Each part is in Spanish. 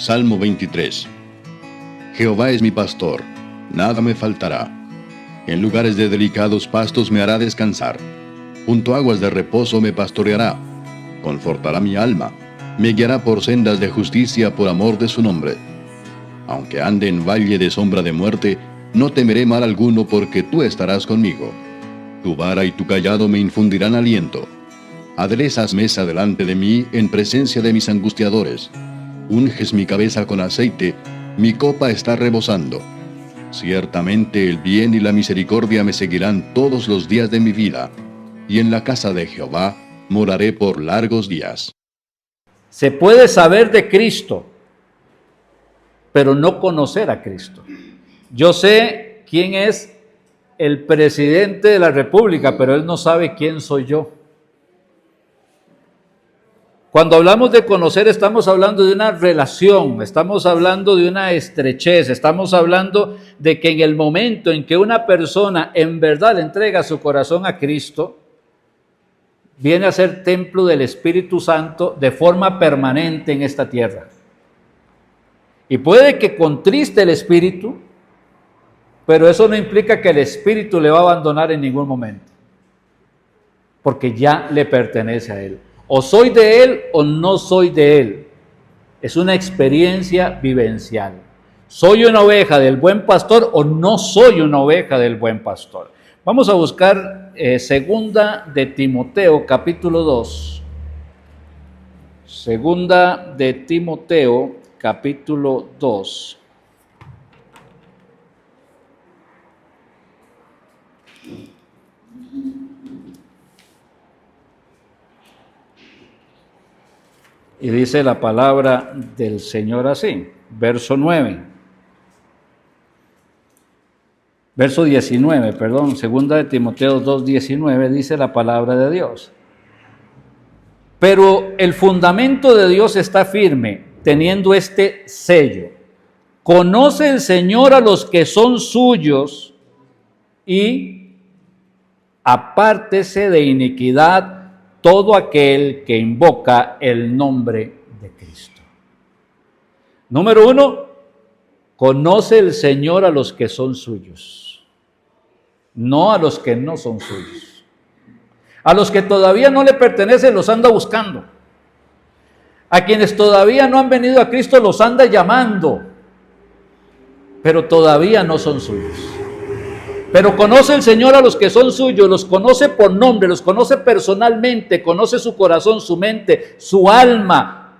Salmo 23. Jehová es mi pastor, nada me faltará. En lugares de delicados pastos me hará descansar. Junto a aguas de reposo me pastoreará. Confortará mi alma. Me guiará por sendas de justicia por amor de su nombre. Aunque ande en valle de sombra de muerte, no temeré mal alguno porque tú estarás conmigo. Tu vara y tu cayado me infundirán aliento. Aderezas mesa delante de mí en presencia de mis angustiadores. Unges mi cabeza con aceite, mi copa está rebosando. Ciertamente el bien y la misericordia me seguirán todos los días de mi vida, y en la casa de Jehová moraré por largos días. Se puede saber de Cristo, pero no conocer a Cristo. Yo sé quién es el presidente de la República, pero él no sabe quién soy yo. Cuando hablamos de conocer, estamos hablando de una relación, estamos hablando de una estrechez, estamos hablando de que en el momento en que una persona en verdad le entrega su corazón a Cristo, viene a ser templo del Espíritu Santo de forma permanente en esta tierra. Y puede que contriste el Espíritu, pero eso no implica que el Espíritu le va a abandonar en ningún momento, porque ya le pertenece a Él. O soy de Él o no soy de Él. Es una experiencia vivencial. ¿Soy una oveja del buen pastor o no soy una oveja del buen pastor? Vamos a buscar segunda de Timoteo, capítulo 2. Segunda de Timoteo, capítulo 2. Y dice la palabra del Señor así, verso 9. Verso 19, perdón, segunda de Timoteo 2:19 dice la palabra de Dios. Pero el fundamento de Dios está firme, teniendo este sello. Conoce el Señor a los que son suyos y apártese de iniquidad todo aquel que invoca el nombre de Cristo. Número 1, conoce el Señor a los que son suyos, no a los que no son suyos. A los que todavía no le pertenecen los anda buscando. A quienes todavía no han venido a Cristo los anda llamando, pero todavía no son suyos. Pero conoce el Señor a los que son suyos, los conoce por nombre, los conoce personalmente, conoce su corazón, su mente, su alma.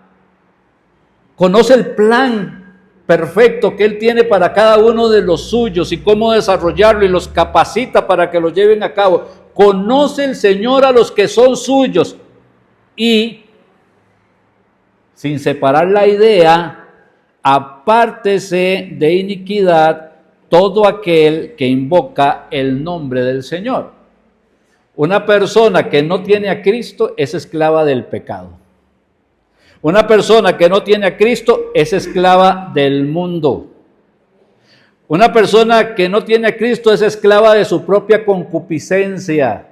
Conoce el plan perfecto que Él tiene para cada uno de los suyos y cómo desarrollarlo y los capacita para que lo lleven a cabo. Conoce el Señor a los que son suyos y, sin separar la idea, apártese de iniquidad todo aquel que invoca el nombre del Señor. Una persona que no tiene a Cristo es esclava del pecado. Una persona que no tiene a Cristo es esclava del mundo. Una persona que no tiene a Cristo es esclava de su propia concupiscencia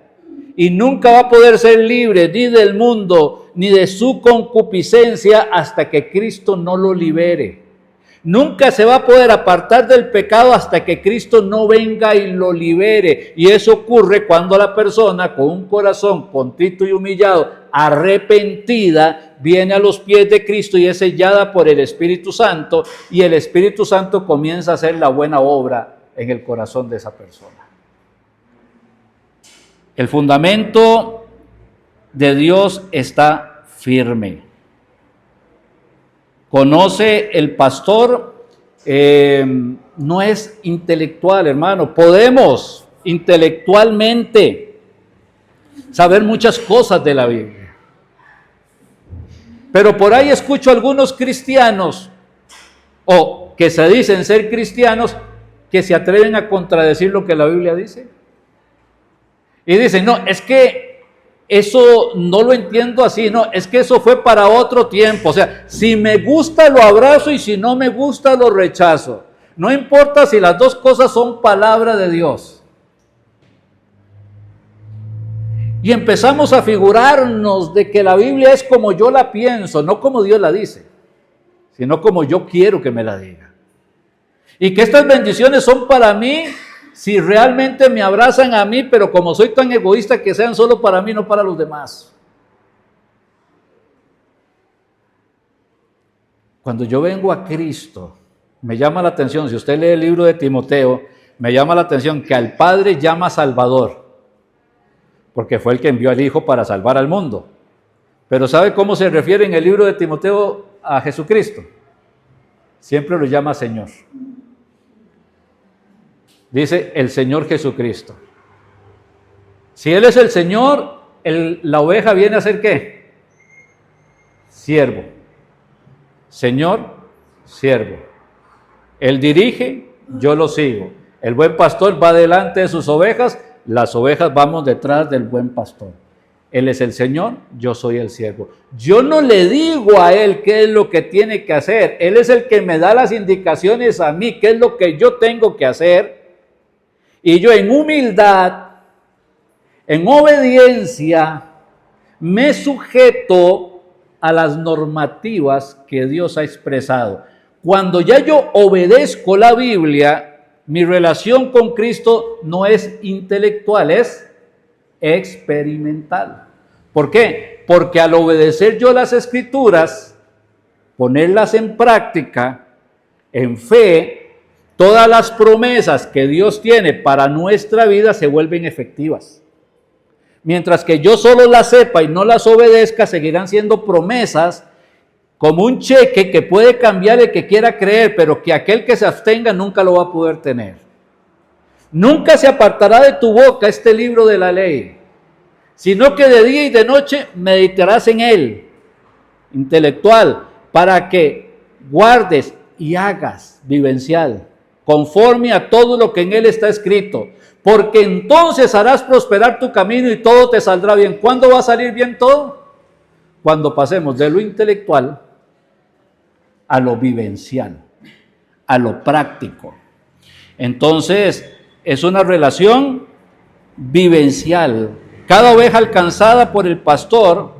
y nunca va a poder ser libre ni del mundo ni de su concupiscencia hasta que Cristo no lo libere. Nunca se va a poder apartar del pecado hasta que Cristo no venga y lo libere. Y eso ocurre cuando la persona con un corazón contrito y humillado, arrepentida, viene a los pies de Cristo y es sellada por el Espíritu Santo. Y el Espíritu Santo comienza a hacer la buena obra en el corazón de esa persona. El fundamento de Dios está firme. Conoce el pastor, no es intelectual, hermano. Podemos intelectualmente saber muchas cosas de la Biblia. Pero por ahí escucho a algunos cristianos, o que se dicen ser cristianos, que se atreven a contradecir lo que la Biblia dice. Y dicen, no, es que eso no lo entiendo así, no, es que eso fue para otro tiempo. O sea, si me gusta lo abrazo y si no me gusta lo rechazo. No importa si las dos cosas son palabra de Dios. Y empezamos a figurarnos de que la Biblia es como yo la pienso, no como Dios la dice. sino como yo quiero que me la diga. Y que estas bendiciones son para mí si realmente me abrazan a mí, pero como soy tan egoísta, que sean solo para mí, no para los demás. Cuando yo vengo a Cristo, me llama la atención, si usted lee el libro de Timoteo, me llama la atención que al Padre llama Salvador, porque fue el que envió al Hijo para salvar al mundo. Pero ¿sabe cómo se refiere en el libro de Timoteo a Jesucristo? Siempre lo llama Señor. Dice el Señor Jesucristo. Si Él es el Señor, la oveja viene a ser ¿qué? Siervo. Señor, siervo. Él dirige, yo lo sigo. El buen pastor va delante de sus ovejas, las ovejas vamos detrás del buen pastor. Él es el Señor, yo soy el siervo. Yo no le digo a Él qué es lo que tiene que hacer. Él es el que me da las indicaciones a mí, qué es lo que yo tengo que hacer. Y yo en humildad, en obediencia, me sujeto a las normativas que Dios ha expresado. Cuando ya yo obedezco la Biblia, mi relación con Cristo no es intelectual, es experimental. ¿Por qué? Porque al obedecer yo las Escrituras, ponerlas en práctica, en fe, todas las promesas que Dios tiene para nuestra vida se vuelven efectivas. Mientras que yo solo las sepa y no las obedezca, seguirán siendo promesas como un cheque que puede cambiar el que quiera creer, pero que aquel que se abstenga nunca lo va a poder tener. Nunca se apartará de tu boca este libro de la ley, sino que de día y de noche meditarás en él, intelectual, para que guardes y hagas vivencial, conforme a todo lo que en él está escrito, porque entonces harás prosperar tu camino y todo te saldrá bien. ¿Cuándo va a salir bien todo? Cuando pasemos de lo intelectual a lo vivencial, a lo práctico. Entonces, es una relación vivencial. Cada oveja alcanzada por el pastor,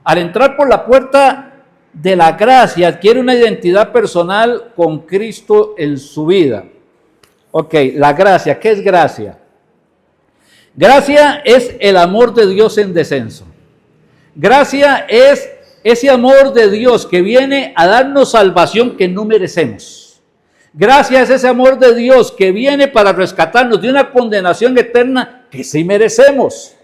al entrar por la puerta de la gracia, adquiere una identidad personal con Cristo en su vida. Ok, la gracia, ¿qué es gracia? Gracia es el amor de Dios en descenso. Gracia es ese amor de Dios que viene a darnos salvación que no merecemos. Gracia es ese amor de Dios que viene para rescatarnos de una condenación eterna que sí merecemos.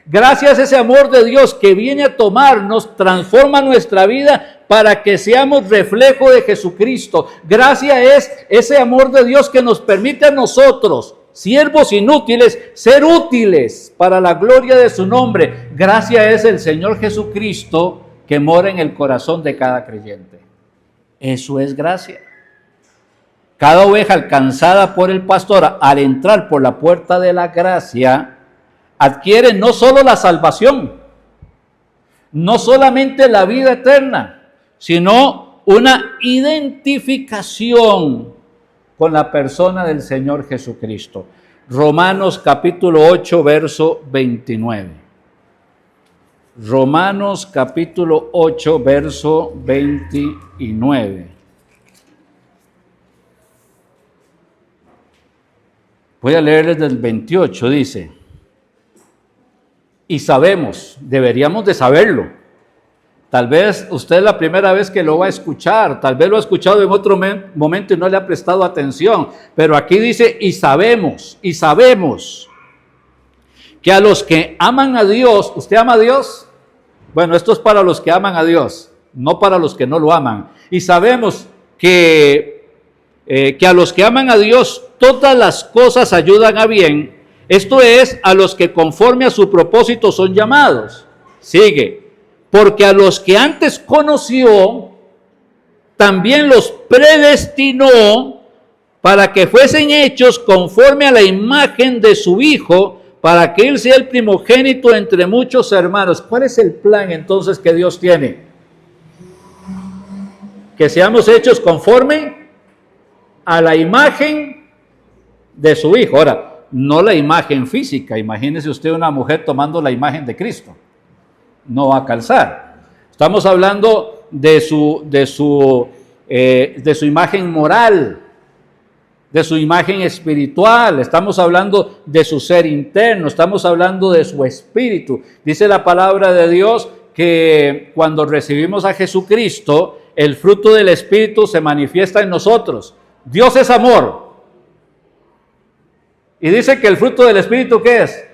Gracia es ese amor de Dios que viene a tomarnos, transforma nuestra vida para que seamos reflejo de Jesucristo. Gracia es ese amor de Dios que nos permite a nosotros, siervos inútiles, ser útiles para la gloria de su nombre. Gracia es el Señor Jesucristo que mora en el corazón de cada creyente. Eso es gracia. Cada oveja alcanzada por el pastor al entrar por la puerta de la gracia adquiere no solo la salvación, no solamente la vida eterna, sino una identificación con la persona del Señor Jesucristo. Romanos capítulo 8, verso 29. Romanos capítulo 8, verso 29. Voy a leerles del 28, dice: y sabemos, deberíamos de saberlo. Tal vez usted es la primera vez que lo va a escuchar, tal vez lo ha escuchado en otro momento y no le ha prestado atención, pero aquí dice, y sabemos que a los que aman a Dios, ¿usted ama a Dios? Bueno, esto es para los que aman a Dios, no para los que no lo aman. Y sabemos que a los que aman a Dios, todas las cosas ayudan a bien. Esto es, a los que conforme a su propósito son llamados. Sigue. Porque a los que antes conoció, también los predestinó para que fuesen hechos conforme a la imagen de su Hijo, para que Él sea el primogénito entre muchos hermanos. ¿Cuál es el plan entonces que Dios tiene? Que seamos hechos conforme a la imagen de su Hijo. Ahora, no la imagen física. Imagínese usted una mujer tomando la imagen de Cristo. No va a calzar. Estamos hablando de su de su imagen moral, de su imagen espiritual, estamos hablando de su ser interno, estamos hablando de su espíritu. Dice la palabra de Dios que cuando recibimos a Jesucristo, el fruto del Espíritu se manifiesta en nosotros. Dios es amor. Y dice que el fruto del Espíritu, ¿qué es?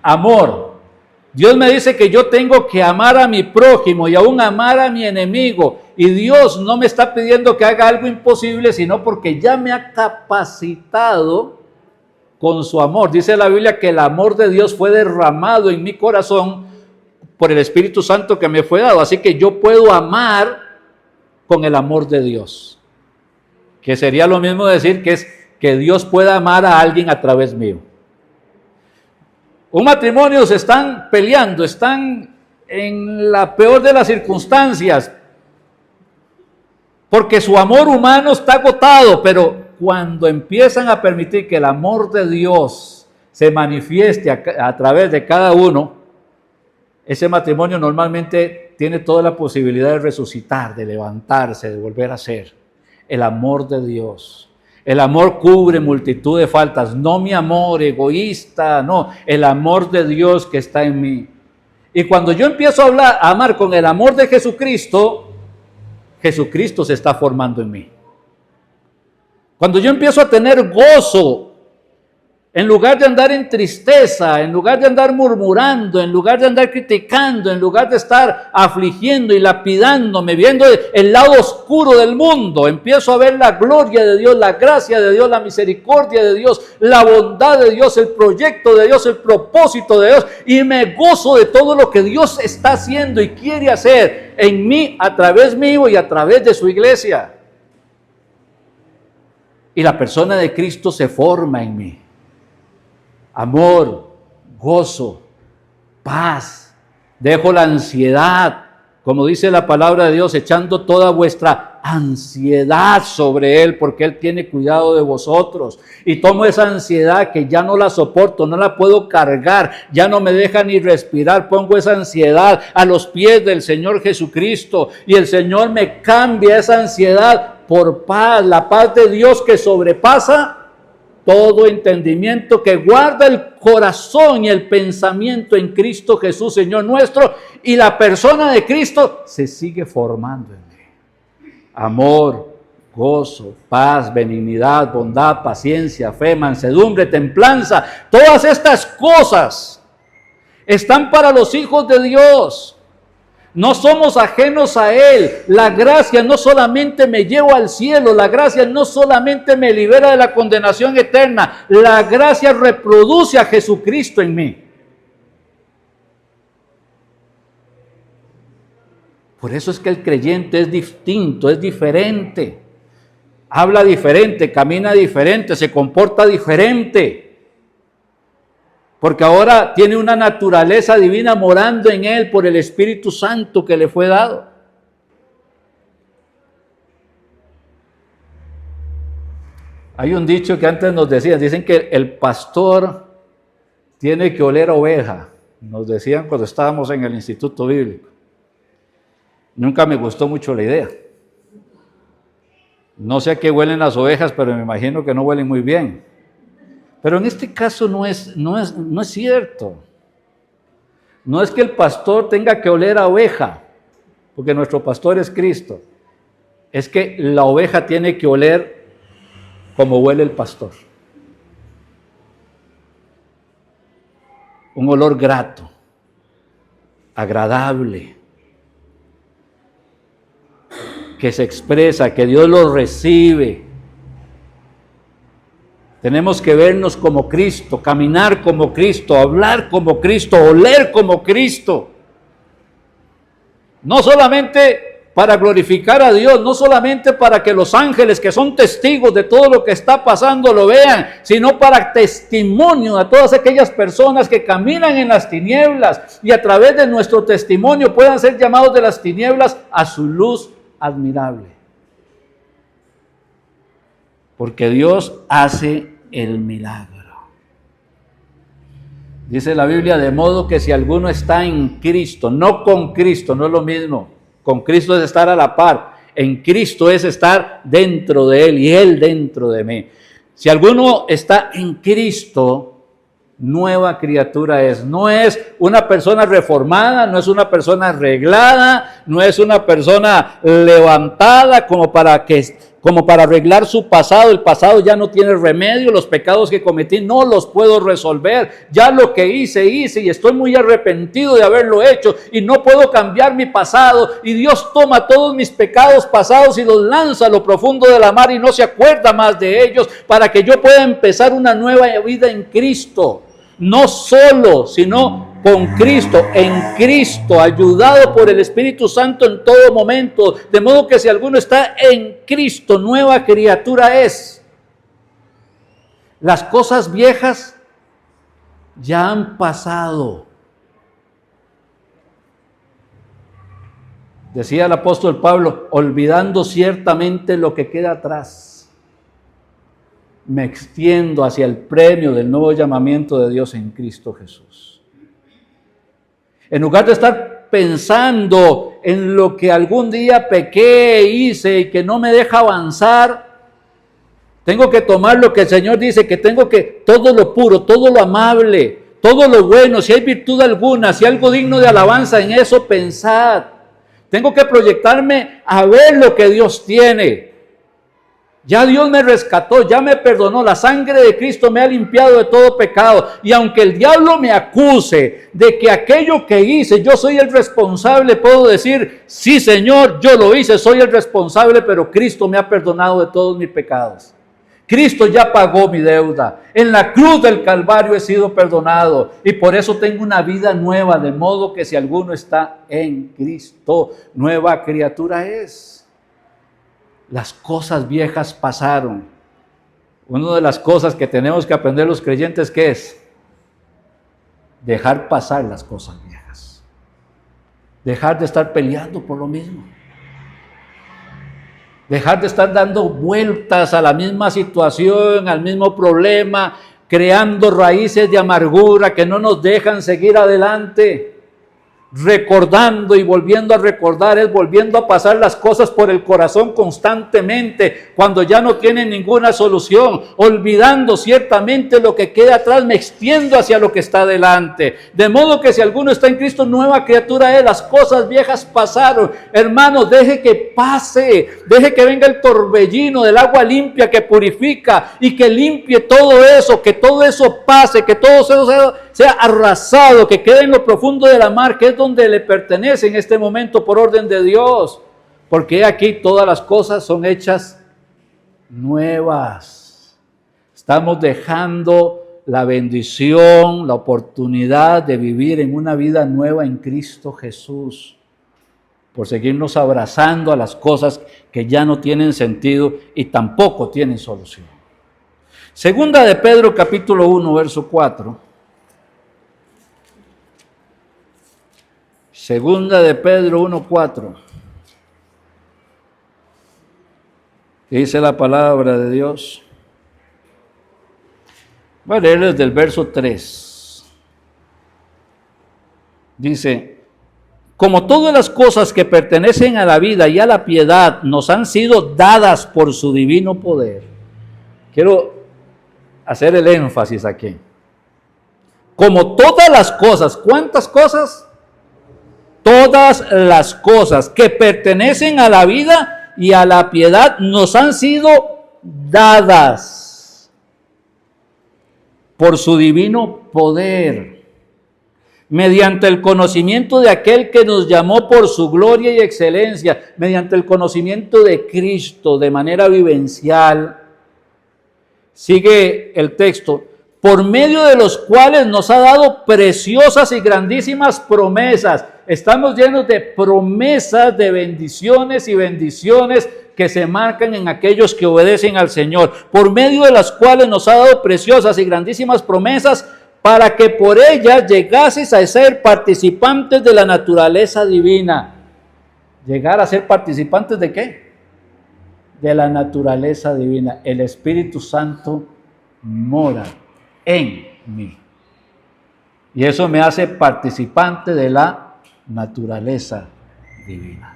Amor. Dios me dice que yo tengo que amar a mi prójimo y aún amar a mi enemigo. Y Dios no me está pidiendo que haga algo imposible, sino porque ya me ha capacitado con su amor. Dice la Biblia que el amor de Dios fue derramado en mi corazón por el Espíritu Santo que me fue dado. Así que yo puedo amar con el amor de Dios. Que sería lo mismo decir que es que Dios pueda amar a alguien a través mío. Un matrimonio se están peleando, están en la peor de las circunstancias, porque su amor humano está agotado, pero cuando empiezan a permitir que el amor de Dios se manifieste a través de cada uno, ese matrimonio normalmente tiene toda la posibilidad de resucitar, de levantarse, de volver a ser. El amor de Dios. El amor cubre multitud de faltas, no mi amor egoísta, no, el amor de Dios que está en mí. Y cuando yo empiezo a amar con el amor de Jesucristo, Jesucristo se está formando en mí. Cuando yo empiezo a tener gozo, en lugar de andar en tristeza, en lugar de andar murmurando, en lugar de andar criticando, en lugar de estar afligiendo y lapidándome, viendo el lado oscuro del mundo, empiezo a ver la gloria de Dios, la gracia de Dios, la misericordia de Dios, la bondad de Dios, el proyecto de Dios, el propósito de Dios, y me gozo de todo lo que Dios está haciendo y quiere hacer en mí, a través mío y a través de su iglesia. Y la persona de Cristo se forma en mí. Amor, gozo, paz. Dejo la ansiedad, como dice la palabra de Dios, echando toda vuestra ansiedad sobre Él, porque Él tiene cuidado de vosotros. Y tomo esa ansiedad que ya no la soporto, no la puedo cargar, ya no me deja ni respirar. Pongo esa ansiedad a los pies del Señor Jesucristo y el Señor me cambia esa ansiedad por paz, la paz de Dios que sobrepasa todo entendimiento, que guarda el corazón y el pensamiento en Cristo Jesús, Señor nuestro, y la persona de Cristo se sigue formando en mí. Amor, gozo, paz, benignidad, bondad, paciencia, fe, mansedumbre, templanza, todas estas cosas están para los hijos de Dios. No somos ajenos a Él. La gracia no solamente me lleva al cielo, la gracia no solamente me libera de la condenación eterna, la gracia reproduce a Jesucristo en mí. Por eso es que el creyente es distinto, es diferente. Habla diferente, camina diferente, se comporta diferente. Porque ahora tiene una naturaleza divina morando en él por el Espíritu Santo que le fue dado. Hay un dicho que antes nos decían, dicen que el pastor tiene que oler a oveja. Nos decían cuando estábamos en el Instituto Bíblico. Nunca me gustó mucho la idea. No sé a qué huelen las ovejas, pero me imagino que no huelen muy bien. Pero en este caso no es cierto. No es que el pastor tenga que oler a oveja, porque nuestro pastor es Cristo. Es que la oveja tiene que oler como huele el pastor. Un olor grato, agradable, que se expresa, que Dios lo recibe. Tenemos que vernos como Cristo, caminar como Cristo, hablar como Cristo, oler como Cristo. No solamente para glorificar a Dios, no solamente para que los ángeles que son testigos de todo lo que está pasando lo vean, sino para testimonio a todas aquellas personas que caminan en las tinieblas y a través de nuestro testimonio puedan ser llamados de las tinieblas a su luz admirable. Porque Dios hace el milagro. Dice la Biblia, de modo que si alguno está en Cristo, no con Cristo, no es lo mismo. Con Cristo es estar a la par. en Cristo es estar dentro de Él y Él dentro de mí. Si alguno está en Cristo, nueva criatura es. No es una persona reformada, no es una persona arreglada, no es una persona levantada como para arreglar su pasado. El pasado ya no tiene remedio, los pecados que cometí no los puedo resolver. Ya lo que hice y estoy muy arrepentido de haberlo hecho y no puedo cambiar mi pasado. Y Dios toma todos mis pecados pasados y los lanza a lo profundo de la mar y no se acuerda más de ellos, para que yo pueda empezar una nueva vida en Cristo. No solo, sino con Cristo, en Cristo, ayudado por el Espíritu Santo en todo momento. De modo que si alguno está en Cristo, nueva criatura es. Las cosas viejas ya han pasado. Decía el apóstol Pablo, olvidando ciertamente lo que queda atrás, me extiendo hacia el premio del nuevo llamamiento de Dios en Cristo Jesús. En lugar de estar pensando en lo que algún día pequé, hice y que no me deja avanzar, tengo que tomar lo que el Señor dice, que tengo que, todo lo puro, todo lo amable, todo lo bueno, si hay virtud alguna, si hay algo digno de alabanza, en eso pensad. Tengo que proyectarme a ver lo que Dios tiene. Ya Dios me rescató, ya me perdonó, la sangre de Cristo me ha limpiado de todo pecado. Y aunque el diablo me acuse de que aquello que hice, yo soy el responsable, puedo decir, sí Señor, yo lo hice, soy el responsable, pero Cristo me ha perdonado de todos mis pecados. Cristo ya pagó mi deuda. En la cruz del Calvario he sido perdonado y por eso tengo una vida nueva, de modo que si alguno está en Cristo, nueva criatura es. Las cosas viejas pasaron. Una de las cosas que tenemos que aprender los creyentes, ¿qué es? Dejar pasar las cosas viejas. Dejar de estar peleando por lo mismo. Dejar de estar dando vueltas a la misma situación, al mismo problema, creando raíces de amargura que no nos dejan seguir adelante. Recordando y volviendo a recordar, es volviendo a pasar las cosas por el corazón constantemente, cuando ya no tienen ninguna solución, olvidando ciertamente lo que queda atrás, me extiendo hacia lo que está delante. De modo que si alguno está en Cristo, nueva criatura es, las cosas viejas pasaron. Hermanos, deje que pase, deje que venga el torbellino del agua limpia que purifica y que limpie todo eso, que todo eso pase, que todo eso sea arrasado, que quede en lo profundo de la mar, que es donde le pertenece en este momento por orden de Dios. Porque aquí todas las cosas son hechas nuevas. Estamos dejando la bendición, la oportunidad de vivir en una vida nueva en Cristo Jesús, por seguirnos abrazando a las cosas que ya no tienen sentido y tampoco tienen solución. Segunda de Pedro capítulo 1, verso 4. Segunda de Pedro 1:4. Dice la palabra de Dios. Voy a leer desde el verso 3. Dice, como todas las cosas que pertenecen a la vida y a la piedad nos han sido dadas por su divino poder. Quiero hacer el énfasis aquí. Como todas las cosas, ¿cuántas cosas? Todas las cosas que pertenecen a la vida y a la piedad nos han sido dadas por su divino poder, mediante el conocimiento de aquel que nos llamó por su gloria y excelencia, mediante el conocimiento de Cristo de manera vivencial. Sigue el texto. Por medio de los cuales nos ha dado preciosas y grandísimas promesas. Estamos llenos de promesas, de bendiciones y bendiciones que se marcan en aquellos que obedecen al Señor. Por medio de las cuales nos ha dado preciosas y grandísimas promesas, para que por ellas llegases a ser participantes de la naturaleza divina. ¿Llegar a ser participantes de qué? De la naturaleza divina. El Espíritu Santo mora en mí. Y eso me hace participante de la naturaleza divina.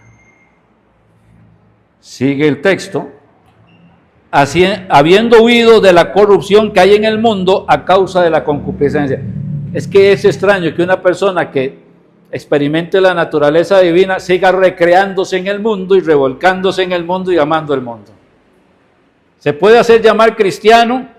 Sigue el texto. Así, habiendo huido de la corrupción que hay en el mundo a causa de la concupiscencia. Es que es extraño que una persona que experimente la naturaleza divina siga recreándose en el mundo y revolcándose en el mundo y amando el mundo. Se puede hacer llamar cristiano,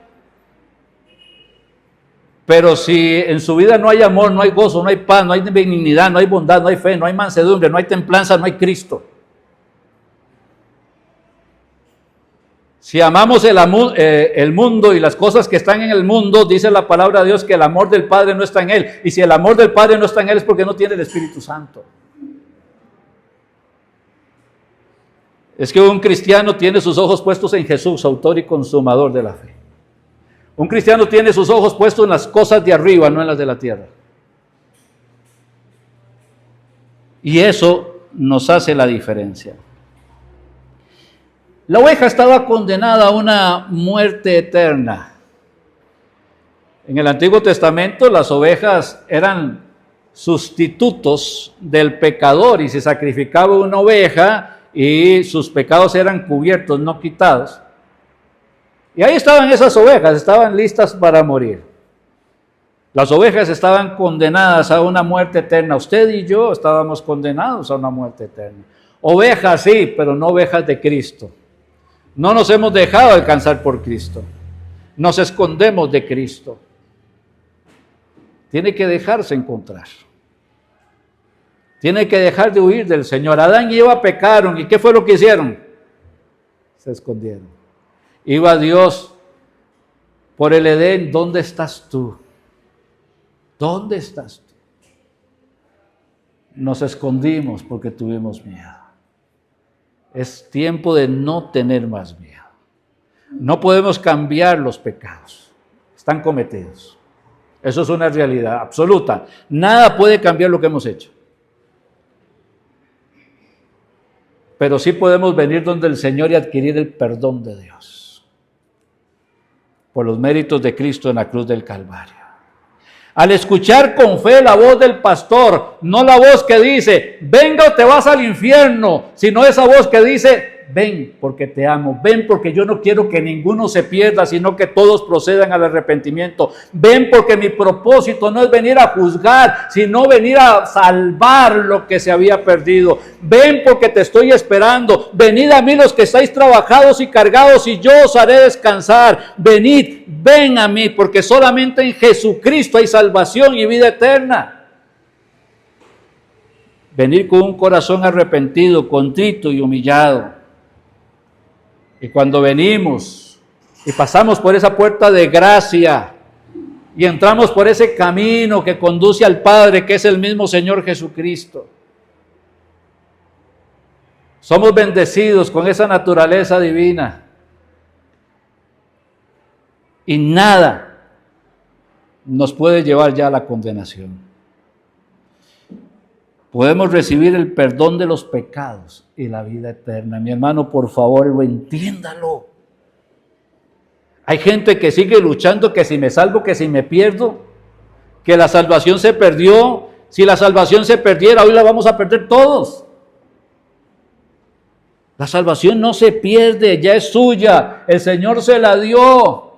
pero si en su vida no hay amor, no hay gozo, no hay paz, no hay benignidad, no hay bondad, no hay fe, no hay mansedumbre, no hay templanza, no hay Cristo. Si amamos el mundo y las cosas que están en el mundo, dice la palabra de Dios que el amor del Padre no está en él. Y si el amor del Padre no está en él es porque no tiene el Espíritu Santo. Es que un cristiano tiene sus ojos puestos en Jesús, autor y consumador de la fe. Un cristiano tiene sus ojos puestos en las cosas de arriba, no en las de la tierra. Y eso nos hace la diferencia. La oveja estaba condenada a una muerte eterna. En el Antiguo Testamento las ovejas eran sustitutos del pecador y se sacrificaba una oveja y sus pecados eran cubiertos, no quitados. Y ahí estaban esas ovejas, estaban listas para morir. Las ovejas estaban condenadas a una muerte eterna. Usted y yo estábamos condenados a una muerte eterna. Ovejas sí, pero no ovejas de Cristo. No nos hemos dejado alcanzar por Cristo. Nos escondemos de Cristo. Tiene que dejarse encontrar. Tiene que dejar de huir del Señor. Adán y Eva pecaron. ¿Y qué fue lo que hicieron? Se escondieron. Iba Dios por el Edén. ¿Dónde estás tú? ¿Dónde estás tú? Nos escondimos porque tuvimos miedo. Es tiempo de no tener más miedo. No podemos cambiar los pecados. Están cometidos. Eso es una realidad absoluta. Nada puede cambiar lo que hemos hecho. Pero sí podemos venir donde el Señor y adquirir el perdón de Dios. Por los méritos de Cristo en la cruz del Calvario. Al escuchar con fe la voz del pastor, no la voz que dice, venga o te vas al infierno, sino esa voz que dice, ven porque te amo, ven porque yo no quiero que ninguno se pierda, sino que todos procedan al arrepentimiento. Ven porque mi propósito no es venir a juzgar, sino venir a salvar lo que se había perdido. Ven porque te estoy esperando. Venid a mí los que estáis trabajados y cargados y yo os haré descansar. Venid, ven a mí porque solamente en Jesucristo hay salvación y vida eterna. Venir con un corazón arrepentido, contrito y humillado. Y cuando venimos y pasamos por esa puerta de gracia y entramos por ese camino que conduce al Padre, que es el mismo Señor Jesucristo, somos bendecidos con esa naturaleza divina. Y nada nos puede llevar ya a la condenación. Podemos recibir el perdón de los pecados y la vida eterna. Mi hermano, por favor, lo entiéndalo. Hay gente que sigue luchando, que si me salvo, que si me pierdo, que la salvación se perdió. Si la salvación se perdiera, hoy la vamos a perder todos. La salvación no se pierde, ya es suya. El Señor se la dio.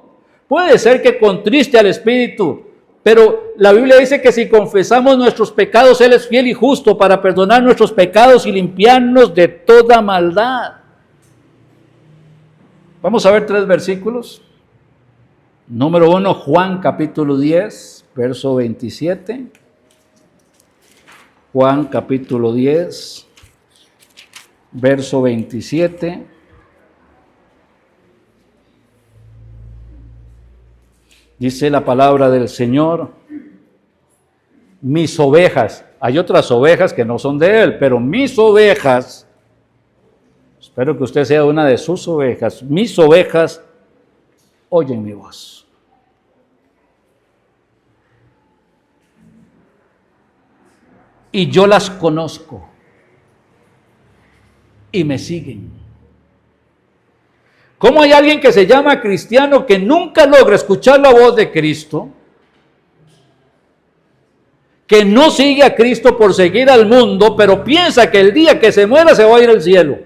Puede ser que contriste al Espíritu, pero la Biblia dice que si confesamos nuestros pecados, Él es fiel y justo para perdonar nuestros pecados y limpiarnos de toda maldad. Vamos a ver 3 versículos. Número 1, Juan capítulo 10, verso 27. Juan capítulo 10, verso 27. Dice la palabra del Señor, mis ovejas, hay otras ovejas que no son de Él, pero mis ovejas, espero que usted sea una de sus ovejas, mis ovejas oyen mi voz. Y yo las conozco y me siguen. ¿Cómo hay alguien que se llama cristiano que nunca logra escuchar la voz de Cristo? Que no sigue a Cristo por seguir al mundo, pero piensa que el día que se muera se va a ir al cielo.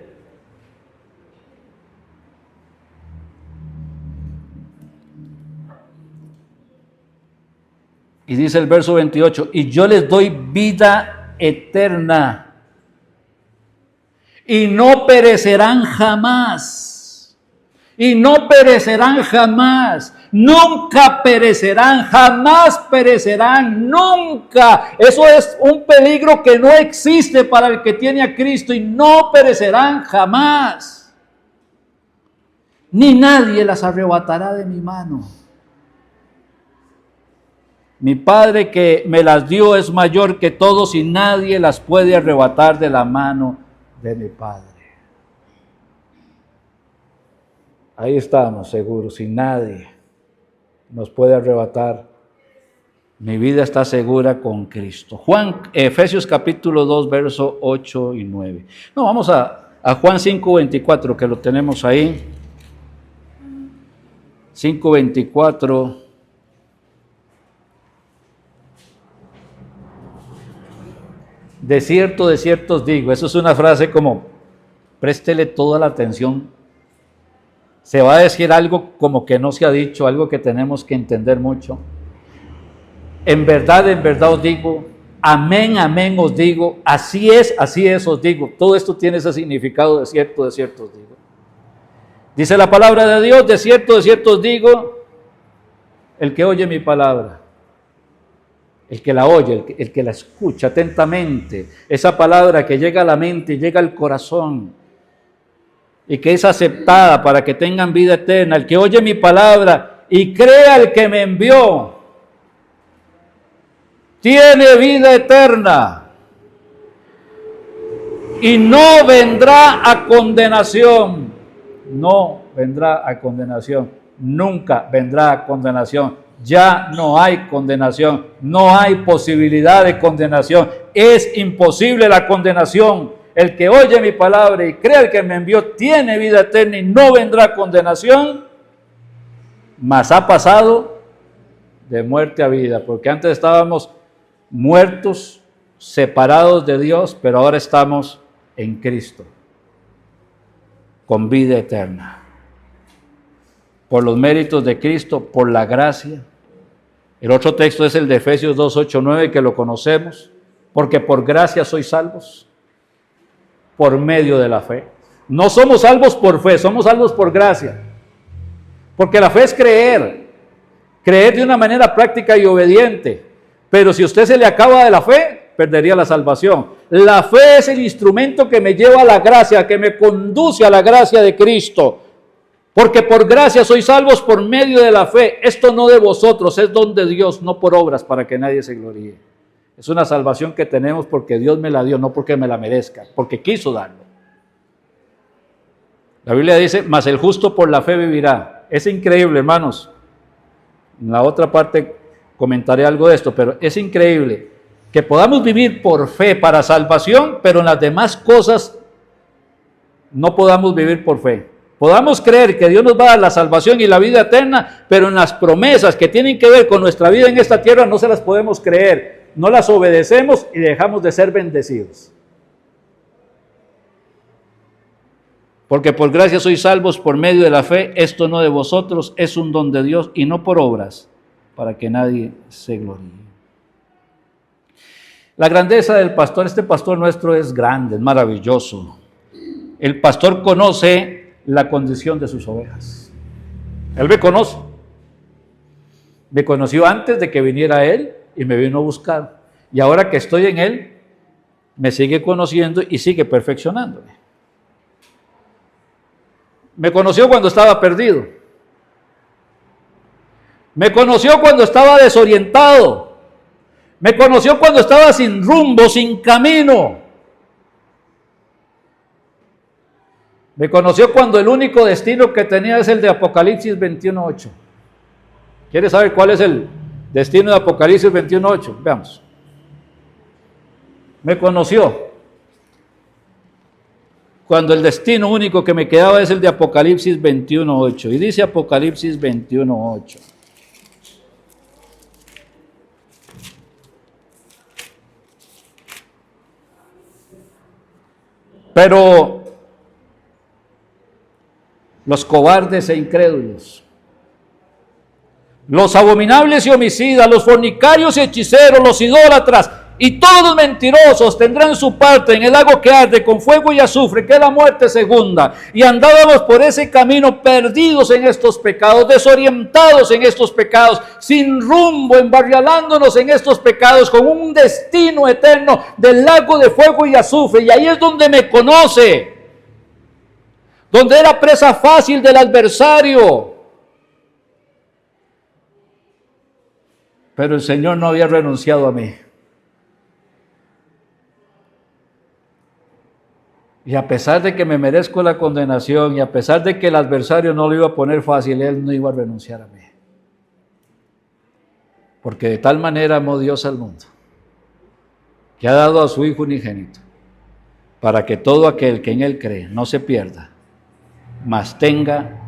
Y dice el verso 28, y yo les doy vida eterna, y no perecerán jamás, y no perecerán jamás, nunca perecerán, jamás perecerán, nunca. Eso es un peligro que no existe para el que tiene a Cristo, y no perecerán jamás, ni nadie las arrebatará de mi mano. Mi Padre que me las dio es mayor que todos y nadie las puede arrebatar de la mano de mi Padre. Ahí estamos seguros y nadie nos puede arrebatar. Mi vida está segura con Cristo. Efesios capítulo 2, versos 8 y 9. No, vamos a Juan 5:24, que lo tenemos ahí. 5:24. De cierto os digo, eso es una frase como, préstele toda la atención. Se va a decir algo como que no se ha dicho, algo que tenemos que entender mucho. En verdad os digo, amén, amén os digo, así es os digo. Todo esto tiene ese significado, de cierto os digo. Dice la palabra de Dios, de cierto os digo, el que oye mi palabra. El que la oye, el que la escucha atentamente, esa palabra que llega a la mente y llega al corazón y que es aceptada para que tengan vida eterna, el que oye mi palabra y crea al que me envió, tiene vida eterna y no vendrá a condenación, no vendrá a condenación, nunca vendrá a condenación. Ya no hay condenación, no hay posibilidad de condenación, es imposible la condenación. El que oye mi palabra y cree al que me envió tiene vida eterna y no vendrá a condenación, mas ha pasado de muerte a vida, porque antes estábamos muertos, separados de Dios, pero ahora estamos en Cristo, con vida eterna. Por los méritos de Cristo, por la gracia. El otro texto es el de Efesios 2, 8, 9, que lo conocemos. Porque por gracia sois salvos, por medio de la fe. No somos salvos por fe, somos salvos por gracia. Porque la fe es creer de una manera práctica y obediente. Pero si a usted se le acaba de la fe, perdería la salvación. La fe es el instrumento que me lleva a la gracia, que me conduce a la gracia de Cristo. Porque por gracia sois salvos por medio de la fe. Esto no de vosotros, es don de Dios, no por obras para que nadie se gloríe. Es una salvación que tenemos porque Dios me la dio, no porque me la merezca, porque quiso darlo. La Biblia dice, mas el justo por la fe vivirá. Es increíble, hermanos. En la otra parte comentaré algo de esto, pero es increíble que podamos vivir por fe para salvación, pero en las demás cosas no podamos vivir por fe. Podamos creer que Dios nos va a dar la salvación y la vida eterna, pero en las promesas que tienen que ver con nuestra vida en esta tierra no se las podemos creer, no las obedecemos y dejamos de ser bendecidos. Porque por gracia sois salvos por medio de la fe, esto no de vosotros, es un don de Dios y no por obras, para que nadie se gloríe. La grandeza del pastor, este pastor nuestro es grande, es maravilloso. El pastor conoce la condición de sus ovejas. Él me conoce. Me conoció antes de que viniera Él y me vino a buscar. Y ahora que estoy en Él, me sigue conociendo y sigue perfeccionándome. Me conoció cuando estaba perdido. Me conoció cuando estaba desorientado. Me conoció cuando estaba sin rumbo, sin camino. Me conoció cuando el único destino que tenía es el de Apocalipsis 21:8. ¿Quiere saber cuál es el destino de Apocalipsis 21:8? Veamos. Me conoció cuando el destino único que me quedaba es el de Apocalipsis 21:8. Y dice Apocalipsis 21:8. Pero los cobardes e incrédulos, los abominables y homicidas, los fornicarios y hechiceros, los idólatras y todos los mentirosos tendrán su parte en el lago que arde con fuego y azufre, que es la muerte segunda. Y andábamos por ese camino perdidos en estos pecados, desorientados en estos pecados, sin rumbo, embarrialándonos en estos pecados, con un destino eterno del lago de fuego y azufre. Y ahí es donde me conoce, donde era presa fácil del adversario. Pero el Señor no había renunciado a mí. Y a pesar de que me merezco la condenación, y a pesar de que el adversario no lo iba a poner fácil, Él no iba a renunciar a mí. Porque de tal manera amó Dios al mundo, que ha dado a su Hijo unigénito, para que todo aquel que en Él cree no se pierda, mas tenga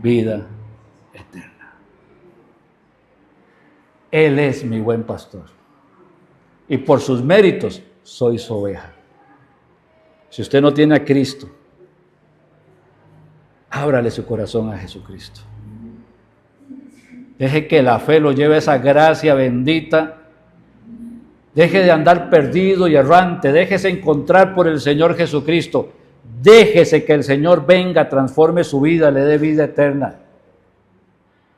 vida eterna. Él es mi buen pastor, y por sus méritos soy su oveja. Si usted no tiene a Cristo, ábrale su corazón a Jesucristo. Deje que la fe lo lleve a esa gracia bendita. Deje de andar perdido y errante. Déjese encontrar por el Señor Jesucristo. Déjese que el Señor venga, transforme su vida, le dé vida eterna.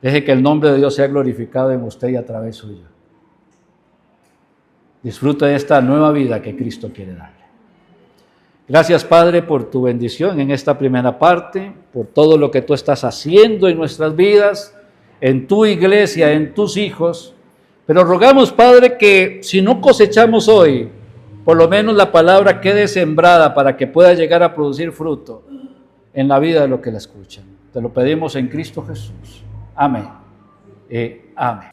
Deje que el nombre de Dios sea glorificado en usted y a través suyo. Disfruta de esta nueva vida que Cristo quiere darle. Gracias, Padre, por tu bendición en esta primera parte, por todo lo que tú estás haciendo en nuestras vidas, en tu iglesia, en tus hijos. Pero rogamos, Padre, que si no cosechamos hoy, por lo menos la palabra quede sembrada para que pueda llegar a producir fruto en la vida de los que la escuchan. Te lo pedimos en Cristo Jesús. Amén. Amén.